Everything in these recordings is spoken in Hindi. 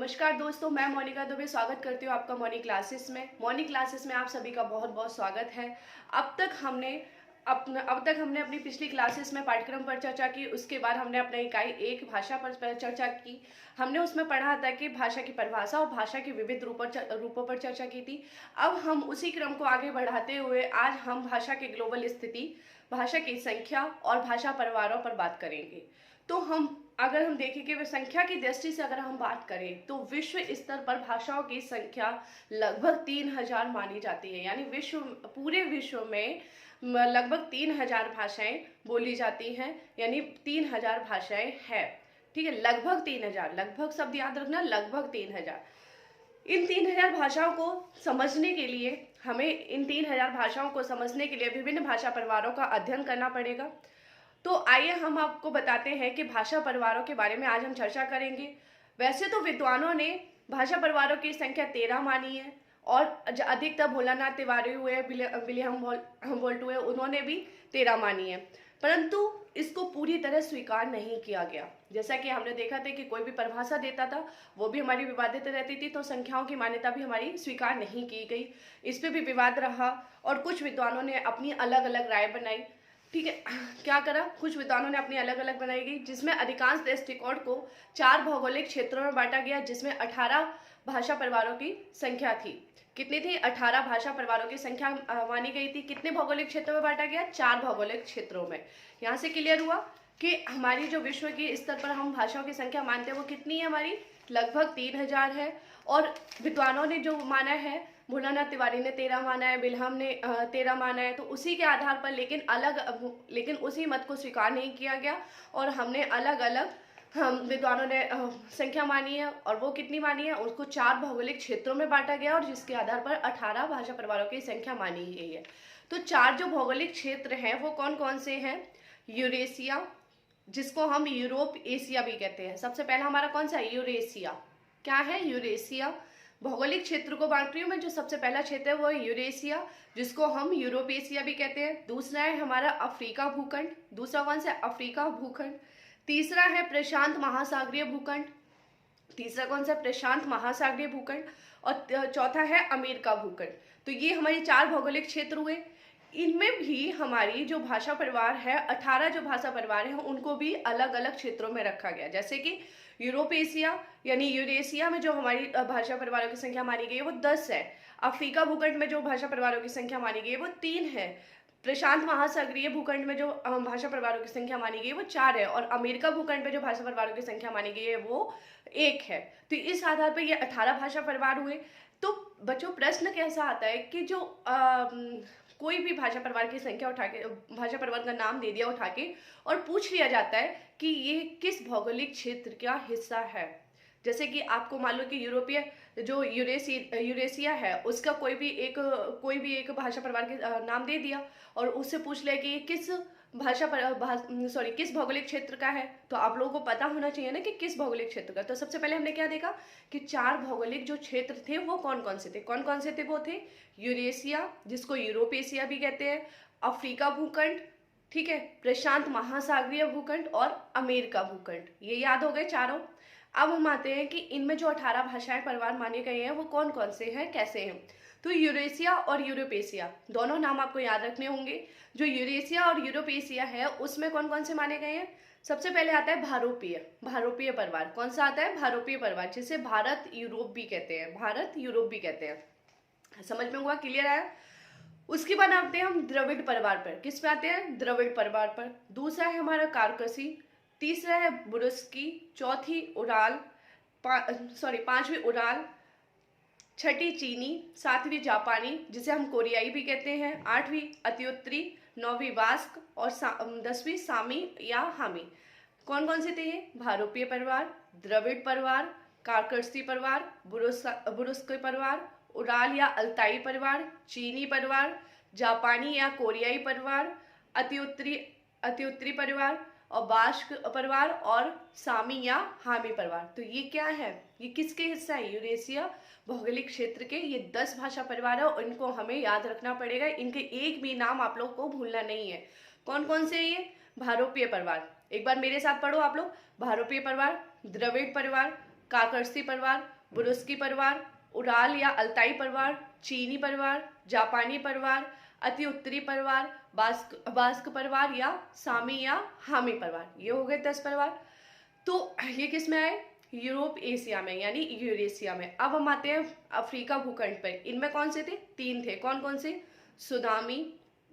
नमस्कार दोस्तों, मैं मोनिका दुबे स्वागत करती हूँ आपका मॉर्निंग क्लासेस में। मॉर्निंग क्लासेस में आप सभी का बहुत बहुत स्वागत है। अब तक हमने अपनी पिछली क्लासेस में पाठ्यक्रम पर चर्चा की। उसके बाद हमने अपना इकाई 1 भाषा पर चर्चा की। हमने उसमें पढ़ा था कि भाषा की परिभाषा और भाषा के विविध रूपों पर चर्चा की थी। अब हम उसी क्रम को आगे बढ़ाते हुए आज हम भाषा की ग्लोबल स्थिति, भाषा की संख्या और भाषा परिवारों पर बात करेंगे। तो अगर हम देखें कि संख्या की दृष्टि से अगर हम बात करें तो विश्व स्तर पर भाषाओं की संख्या लगभग 3000 मानी जाती है। यानी पूरे विश्व में लगभग 3000 भाषाएं बोली जाती हैं, यानी 3000 भाषाएं हैं। ठीक है, लगभग 3000, लगभग शब्द याद रखना, लगभग 3000। इन 3000 भाषाओं को समझने के लिए विभिन्न भाषा परिवारों का अध्ययन करना पड़ेगा। तो आइए हम आपको बताते हैं कि भाषा परिवारों के बारे में आज हम चर्चा करेंगे। वैसे तो विद्वानों ने भाषा परिवारों की संख्या 13 मानी है और अधिकतर भोलानाथ तिवारी हुए, विलियम हम्बोल्ट हुए, उन्होंने भी 13 मानी है, परंतु इसको पूरी तरह स्वीकार नहीं किया गया। जैसा कि हमने देखा था कि कोई भी परिभाषा देता था वो भी हमारी विवादित रहती थी, तो संख्याओं की मान्यता भी हमारी स्वीकार नहीं की गई। इस पर भी विवाद रहा और कुछ विद्वानों ने अपनी अलग अलग राय बनाई। ठीक है, क्या करा, कुछ विद्वानों ने अपनी अलग अलग बनाई गई, जिसमें अधिकांश दृष्टिकोण को 4 भौगोलिक क्षेत्रों में बांटा गया, जिसमें 18 भाषा परिवारों की संख्या थी। कितनी थी? 18 भाषा परिवारों की संख्या मानी गई थी। कितने भौगोलिक क्षेत्रों में बांटा गया? 4 भौगोलिक क्षेत्रों में। यहाँ से क्लियर हुआ कि हमारी जो विश्व के स्तर पर हम भाषाओं की संख्या मानते हैं वो कितनी है? हमारी लगभग 3000 है। और विद्वानों ने जो माना है, भोलानाथ तिवारी ने 13 माना है, बिल्हम ने 13 माना है, तो उसी के आधार पर लेकिन उसी मत को स्वीकार नहीं किया गया और हमने अलग अलग विद्वानों ने संख्या मानी है। और वो कितनी मानी है? उसको 4 भौगोलिक क्षेत्रों में बांटा गया और जिसके आधार पर 18 भाषा परिवारों की संख्या मानी गई है। तो 4 जो भौगोलिक क्षेत्र हैं वो कौन कौन से हैं? यूरेशिया, जिसको हम यूरोप एशिया भी कहते हैं। सबसे पहला हमारा कौन सा है? यूरेशिया। क्या है? यूरेशिया। भौगोलिक क्षेत्र को बांट रही हूँ मैं। जो सबसे पहला क्षेत्र है वो है यूरेशिया, जिसको हम यूरोप एशिया भी कहते हैं। दूसरा है हमारा अफ्रीका भूखंड। दूसरा कौन सा है? अफ्रीका भूखंड। तीसरा है प्रशांत महासागरीय भूखंड। तीसरा कौन सा? प्रशांत महासागरीय भूखंड। और चौथा है अमेरिका भूखंड। तो ये हमारे 4 भौगोलिक क्षेत्र हुए। इनमें भी हमारी जो भाषा परिवार है, 18 जो भाषा परिवार हैं उनको भी अलग अलग क्षेत्रों में रखा गया। जैसे कि यूरोप एशिया यानी यूरेशिया में जो हमारी भाषा परिवारों की संख्या मानी गई है वो 10 है। अफ्रीका भूखंड में जो भाषा परिवारों की संख्या मानी गई है वो 3 है। प्रशांत महासागरीय भूखंड में जो भाषा परिवारों की संख्या मानी गई है वो 4 है। और अमेरिका भूखंड में जो भाषा परिवारों की संख्या मानी गई है वो 1 है। तो इस आधार पर ये 18 भाषा परिवार हुए। तो बच्चों, प्रश्न कैसा आता है कि जो कोई भी भाषा परिवार की संख्या उठा के, भाषा परिवार का नाम दे दिया उठा के, और पूछ लिया जाता है कि ये किस भौगोलिक क्षेत्र का हिस्सा है। जैसे कि आपको मान लो कि यूरेशिया है, उसका कोई भी एक भाषा परिवार के नाम दे दिया और उससे पूछ लिया कि ये किस किस भौगोलिक क्षेत्र का है, तो आप लोगों को पता होना चाहिए ना कि किस भौगोलिक क्षेत्र का। तो सबसे पहले हमने क्या देखा कि 4 भौगोलिक जो क्षेत्र थे वो कौन कौन से थे? वो थे यूरेशिया, जिसको यूरोप एशिया भी कहते हैं, अफ्रीका भूखंड, ठीक है, प्रशांत महासागरीय भूखंड और अमेरिका भूखंड। ये याद हो गए चारों। अब हम आते हैं कि इनमें जो 18 भाषाएं परिवार माने गए हैं वो कौन कौन से हैं, कैसे हैं। तो यूरेशिया और यूरोप एशिया दोनों नाम आपको याद रखने होंगे। जो यूरेशिया और यूरोप एशिया है उसमें कौन कौन से माने गए हैं? सबसे पहले आता है भारोपीय परिवार। कौन सा आता है? भारोपीय परिवार, जिसे भारत यूरोप भी कहते हैं। समझ में हुआ? क्लियर है? उसके बाद आते हैं हम द्रविड़ परिवार पर। किस पे आते हैं? द्रविड़ परिवार पर। दूसरा है हमारा कारकसी, तीसरा है बुरुस्की, पांचवी उराल, छठी चीनी, 7वीं जापानी जिसे हम कोरियाई भी कहते हैं, 8वीं अत्युत्तरी, 9वीं वास्क और 10वीं सामी या हामी। कौन कौन से थे ये? भारोपीय परिवार, द्रविड़ परिवार, कारकसी परिवार, बुरुस्की परिवार, उराल या अल्ताई परिवार, चीनी परिवार, जापानी या कोरियाई परिवार, अत्युत्तरी परिवार और बास्क परिवार और सामी या हामी परिवार। तो ये क्या है? ये किसके हिस्सा है? यूरेशिया भौगोलिक क्षेत्र के ये 10 भाषा परिवार है और इनको हमें याद रखना पड़ेगा। इनके एक भी नाम आप लोग को भूलना नहीं है। कौन कौन से ये? भारोपीय परिवार, एक बार मेरे साथ पढ़ो आप लोग। भारोपीय परिवार, द्रविड़ परिवार, काकरसी परिवार, बुरुस्की परिवार, उराल या अल्ताई परिवार, चीनी परिवार, जापानी परिवार, अति उत्तरी परिवार, बास्क परिवार या सामी या हामी परिवार। ये हो गए 10 परिवार। तो ये किस में आए? यूरोप एशिया में, यानी यूरेशिया में। अब हम आते हैं अफ्रीका भूखंड पर। इनमें कौन से थे? 3 थे। कौन कौन से? सुदामी,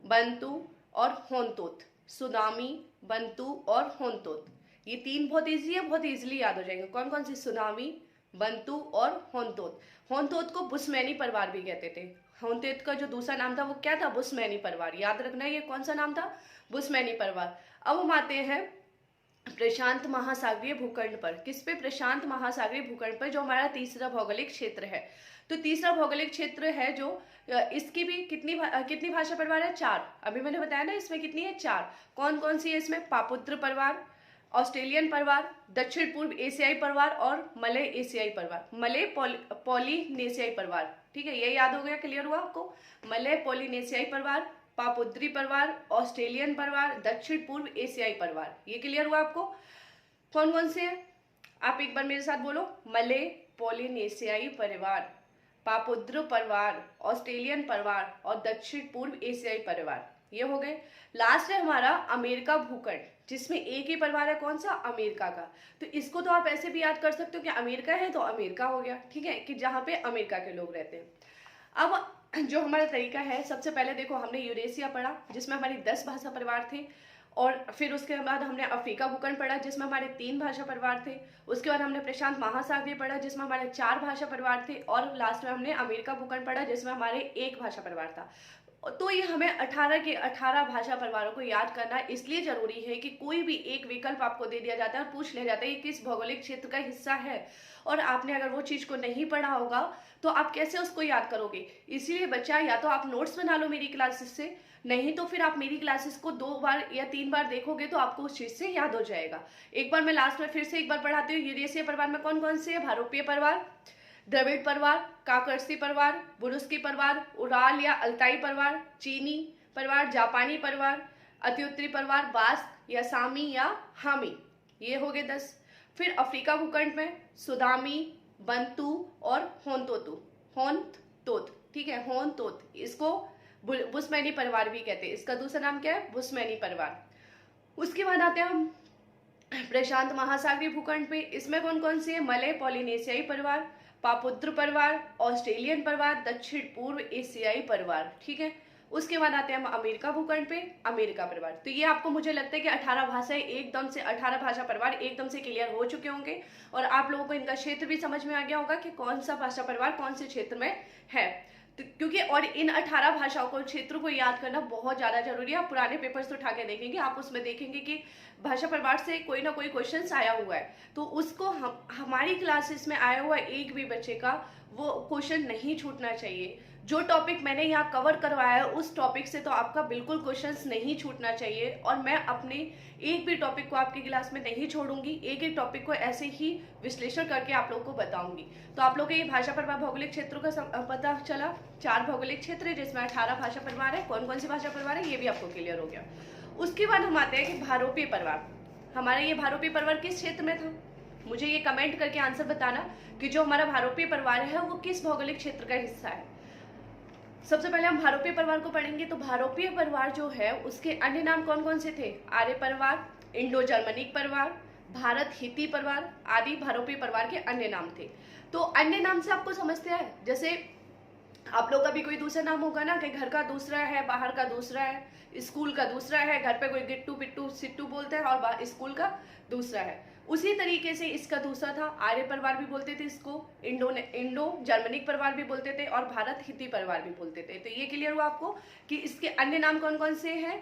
बंतु और होनतोत। सुदामी, बंतु और होनतोत, ये 3 बहुत इजी है, बहुत इजीली याद हो जाएंगे। कौन कौन से? सुदामी, बंतु और होनतोत। होनतोत को बुस्मैनी परिवार भी कहते थे। होनतोत का जो दूसरा नाम था वो क्या था? बुस्मैनी परिवार। याद रखना है ये कौन सा नाम था? बुस्मैनी परिवार। अब हम आते हैं प्रशांत महासागरीय भूखंड पर। किस पे? प्रशांत महासागरीय भूखंड पर, जो हमारा तीसरा भौगोलिक क्षेत्र है। तो तीसरा भौगोलिक क्षेत्र है जो इसकी भी कितनी भाषा परिवार है? 4। अभी मैंने बताया ना इसमें कितनी है? 4। कौन कौन सी है इसमें? पापुत्र परिवार, ऑस्ट्रेलियन परिवार, दक्षिण पूर्व एशियाई परिवार और मलय एशियाई परिवार। मलय पॉलिनेशियाई परिवार। ठीक है, ये याद हो गया? क्लियर हुआ आपको? मलय पॉलिनेशियाई परिवार, पापुद्री परिवार, ऑस्ट्रेलियन परिवार, दक्षिण पूर्व एशियाई परिवार। ये क्लियर हुआ आपको? कौन कौन से हैं? आप एक बार मेरे साथ बोलो। मलय पॉलिनेशियाई परिवार, पापुद्र परिवार, ऑस्ट्रेलियन परिवार और दक्षिण पूर्व एशियाई परिवार। ये हो गए। लास्ट है हमारा अमेरिका भूखंड, जिसमें एक ही परिवार है। कौन सा? अमेरिका का। तो इसको तो आप ऐसे भी याद कर सकते हो कि अमेरिका है तो अमेरिका हो गया। ठीक है, कि जहाँ पे अमेरिका के लोग रहते हैं। अब जो हमारा तरीका है, सबसे पहले देखो हमने यूरेशिया पढ़ा जिसमें हमारी 10 भाषा परिवार थे, और फिर उसके बाद हमने अफ्रीका भूखंड पढ़ा जिसमें हमारे 3 भाषा परिवार थे। उसके बाद हमने प्रशांत महासागरीय पढ़ा जिसमें हमारे 4 भाषा परिवार थे, और लास्ट में हमने अमेरिका भूखंड पढ़ा जिसमें हमारे 1 भाषा परिवार था। तो ये हमें 18 के 18 भाषा परिवारों को याद करना इसलिए जरूरी है कि कोई भी एक विकल्प आपको दे दिया जाता है और पूछ लिया जाता है ये किस भौगोलिक क्षेत्र का हिस्सा है, और आपने अगर वो चीज को नहीं पढ़ा होगा तो आप कैसे उसको याद करोगे। इसीलिए बच्चा, या तो आप नोट्स बना लो मेरी क्लासेस से, नहीं तो फिर आप मेरी क्लासेस को 2 बार या 3 बार देखोगे तो आपको उस चीज से याद हो जाएगा। एक बार मैं लास्ट में फिर से एक बार पढ़ाती हूँ। यूरेशिया परिवार में कौन कौन से है? भारोपीय परिवार, द्रविड़ परिवार, काकरसी परिवार, बुरुस्की परिवार, उराल या अल्ताई परिवार, चीनी परिवार, जापानी परिवार, अति उत्तरी परिवार, बास्क या सामी या हामी। ये हो गए 10। फिर अफ्रीका भूखंड में सुदामी, बंतु और होनतोत। ठीक है, होनतोत, इसको बुस्मैनी परिवार भी कहते हैं। इसका दूसरा नाम क्या है? बुस्मैनी परिवार। उसके बाद आते हैं हम प्रशांत महासागरीय भूखंड पे। इसमें कौन कौन से है? मलय पॉलिनेशियाई परिवार, पापुत्र परिवार, ऑस्ट्रेलियन परिवार, दक्षिण पूर्व एशियाई परिवार। ठीक है, उसके बाद आते हैं हम अमेरिका भूखंड पे, अमेरिका परिवार। तो ये आपको, मुझे लगता है कि 18 भाषाएं एकदम से, 18 भाषा परिवार एकदम से क्लियर हो चुके होंगे, और आप लोगों को इनका क्षेत्र भी समझ में आ गया होगा कि कौन सा भाषा परिवार कौन से क्षेत्र में है। तो क्योंकि और इन 18 भाषाओं को, क्षेत्रों को याद करना बहुत ज्यादा जरूरी है। आप पुराने पेपर्स तो उठा के देखेंगे, आप उसमें देखेंगे कि भाषा परिवार से कोई ना कोई क्वेश्चन आया हुआ है, तो उसको हमारी क्लासेस में आया हुआ एक भी बच्चे का वो क्वेश्चन नहीं छूटना चाहिए। जो टॉपिक मैंने यहाँ कवर करवाया है उस टॉपिक से तो आपका बिल्कुल क्वेश्चंस नहीं छूटना चाहिए, और मैं अपने एक भी टॉपिक को आपकी क्लास में नहीं छोड़ूंगी। एक एक टॉपिक को ऐसे ही विश्लेषण करके आप लोगों को बताऊंगी। तो आप लोगों को ये भाषा परिवार भौगोलिक क्षेत्रों का पता चला। 4 भौगोलिक क्षेत्र है जिसमें 18 भाषा परिवार है। कौन कौन सी भाषा परिवार है ये भी आपको क्लियर हो गया। उसके बाद हम आते हैं कि भारोपीय परिवार। हमारा ये भारोपीय परिवार किस क्षेत्र में था? मुझे ये कमेंट करके आंसर बताना कि जो हमारा भारोपीय परिवार है वो किस भौगोलिक क्षेत्र का हिस्सा है। सबसे पहले हम भारोपीय परिवार को पढ़ेंगे। तो भारोपीय परिवार जो है उसके अन्य नाम कौन कौन से थे? आर्य परिवार, इंडो जर्मनिक परिवार, भारत हिती परिवार आदि भारोपीय परिवार के अन्य नाम थे। तो अन्य नाम से आपको समझते हैं, जैसे आप लोग का भी कोई दूसरा नाम होगा ना, कि घर का दूसरा है, बाहर का दूसरा है, स्कूल का दूसरा है, घर पे कोई गिट्टू पिट्टू सिट्टू बोलते हैं, और स्कूल का दूसरा है। उसी तरीके से इसका दूसरा था, आर्य परिवार भी बोलते थे इसको, इंडो जर्मनिक परिवार भी बोलते थे, और भारत हिती परिवार भी बोलते थे। तो ये क्लियर हुआ आपको कि इसके अन्य नाम कौन कौन से हैं?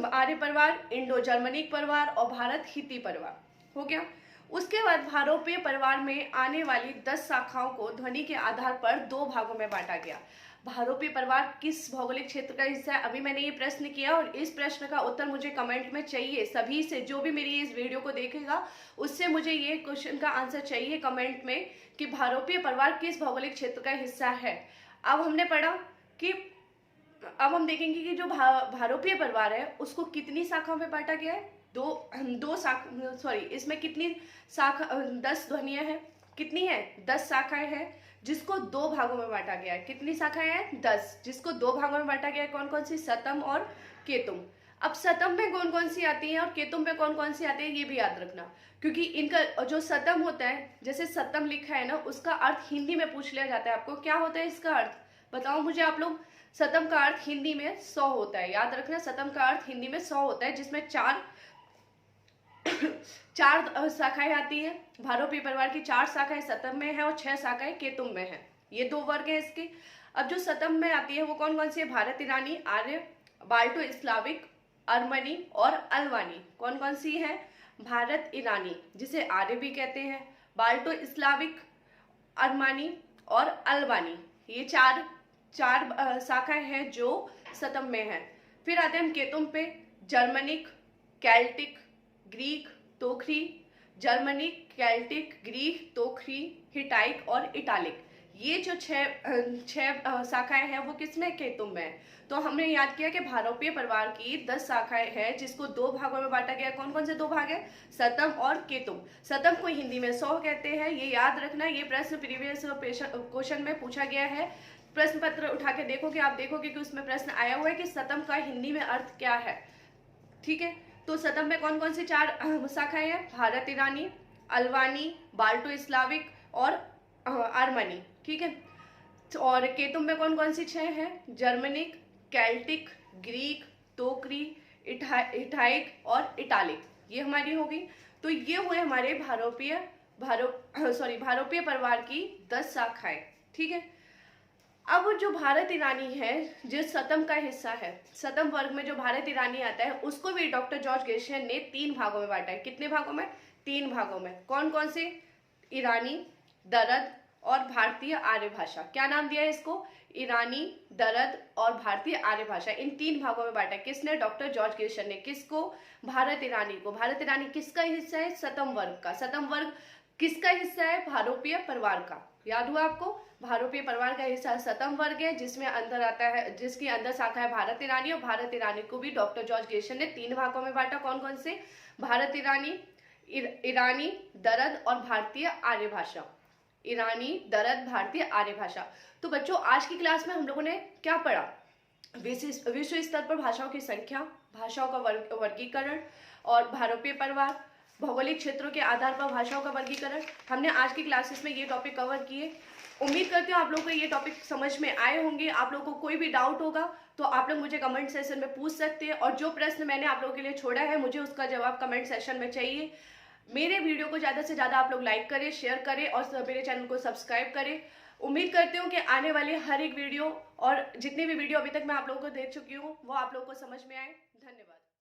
आर्य परिवार, इंडो जर्मनिक परिवार और भारत हिती परिवार। हो गया। उसके बाद भारोपीय परिवार में आने वाली 10 शाखाओं को ध्वनि के आधार पर 2 भागों में बांटा गया। भारोपी परिवार किस भौगोलिक क्षेत्र का हिस्सा है? अभी मैंने ये प्रश्न किया और इस प्रश्न का उत्तर मुझे कमेंट में चाहिए। सभी से, जो भी मेरी इस वीडियो को देखेगा उससे मुझे ये क्वेश्चन का आंसर चाहिए कमेंट में कि भारोपीय परिवार किस भौगोलिक क्षेत्र का हिस्सा है। अब हमने पढ़ा कि अब हम देखेंगे कि जो भारोपीय परिवार है उसको कितनी शाखाओं में बांटा गया है? इसमें कितनी शाखा, 10 ध्वनियां हैं, कितनी है 10 शाखाएं हैं, जिसको 2 भागों में बांटा गया है। कितनी शाखाएं हैं 10, जिसको 2 भागों में बांटा गया है। कौन कौन सी? सतम और केतुम। अब सतम में कौन कौन सी आती है और केतुम में कौन कौन सी आती है, ये भी याद रखना, क्योंकि इनका जो सतम होता है, जैसे सतम लिखा है ना, उसका अर्थ हिंदी में पूछ लिया जाता है आपको, क्या होता है इसका अर्थ, बताओ मुझे आप लोग। सतम का अर्थ हिंदी में 100 होता है, याद रखना, सतम का अर्थ हिंदी में 100 होता है, जिसमें चार शाखाएं आती है। भारोपीय परिवार की 4 शाखाएं सतम में है और 6 शाखाएं केतुम में है। ये 2 वर्ग है इसके। अब जो सतम में आती है वो कौन कौन सी है? भारत ईरानी, आर्य, बाल्टो स्लाविक, अर्मनी और अल्बानी। कौन कौन सी है? भारत ईरानी, जिसे आर्य भी कहते हैं, बाल्टो स्लाविक, अर्मानी और अल्बानी। ये चार शाखाएं हैं जो सतम में है। फिर आते हैं हम केतुम पे। Germanic, Celtic, Greek, Tocharian, Germanic, Celtic, Greek, Tocharian, Hittite और इटालिक। ये जो छह शाखाएं हैं वो किसमें? केतुम में। तो हमने याद किया कि भारोपीय परिवार की 10 शाखाएं हैं, जिसको 2 भागों में बांटा गया। कौन कौन से 2 भाग है? सतम और केतुम। सतम को हिंदी में 100 कहते हैं, ये याद रखना। ये प्रश्न प्रीवियस क्वेश्चन में पूछा गया है। प्रश्न पत्र उठा के देखोगे, आप देखोगे कि उसमें प्रश्न आया हुआ है कि सतम का हिंदी में अर्थ क्या है। ठीक है, तो सतम में कौन कौन सी 4 शाखाएं हैं? भारत ईरानी, अल्बानी, बाल्टो स्लाविक और आर्मनी। ठीक है, और केतुम में कौन कौन सी 6 हैं? जर्मनिक, केल्टिक, ग्रीक, तोकरी, इटाइक और इटालिक। ये हमारी होगी। तो ये हुए हमारे भारोपीय परिवार की 10 शाखाएं। ठीक है, अब जो भारत ईरानी है, जो सतम का हिस्सा है, सतम वर्ग में जो भारत ईरानी आता है, उसको भी डॉक्टर जॉर्ज गेर्शयन ने 3 भागों में बांटा है। कितने भागों में? 3 भागों में। कौन कौन से? ईरानी, दरद और भारतीय आर्य भाषा। क्या नाम दिया है इसको? ईरानी, दरद और भारतीय आर्य भाषा। इन 3 भागों में बांटा। किसने? डॉक्टर जॉर्ज गेर्शयन ने। किसको? भारत ईरानी को। भारत ईरानी किसका हिस्सा है? सतम वर्ग का। सतम वर्ग किसका हिस्सा है? भारोपीय परिवार का। याद हुआ आपको? भारोपीय परिवार का हिस्सा सतम वर्ग है, जिसमें अंदर आता है, जिसकी अंदर शाखा है भारत ईरानी। और भारत ईरानी को भी डॉक्टर जॉर्ज गेर्शयन ने 3 भागों में बांटा। कौन कौन से? भारत ईरानी, ईरानी, दरद और भारतीय आर्य भाषा। ईरानी, दरद, भारतीय आर्य भाषा। तो बच्चों, आज की क्लास में हम लोगों ने क्या पढ़ा? विश्व स्तर पर भाषाओं की संख्या, भाषाओं का वर्गीकरण और भारोपीय परिवार, भौगोलिक क्षेत्रों के आधार पर भाषाओं का वर्गीकरण। हमने आज की क्लासेस में ये टॉपिक कवर किए। उम्मीद करती हूँ आप लोगों को ये टॉपिक समझ में आए होंगे। आप लोगों को कोई भी डाउट होगा तो आप लोग मुझे कमेंट सेक्शन में पूछ सकते हैं, और जो प्रश्न मैंने आप लोगों के लिए छोड़ा है, मुझे उसका जवाब कमेंट सेक्शन में चाहिए। मेरे वीडियो को ज़्यादा से ज़्यादा आप लोग लाइक करें, शेयर करें और मेरे चैनल को सब्सक्राइब करें। उम्मीद करती हूँ कि आने वाले हर एक वीडियो और जितने भी वीडियो अभी तक मैं आप लोगों को दे चुकी हूँ वो आप लोगों को समझ में आए। धन्यवाद।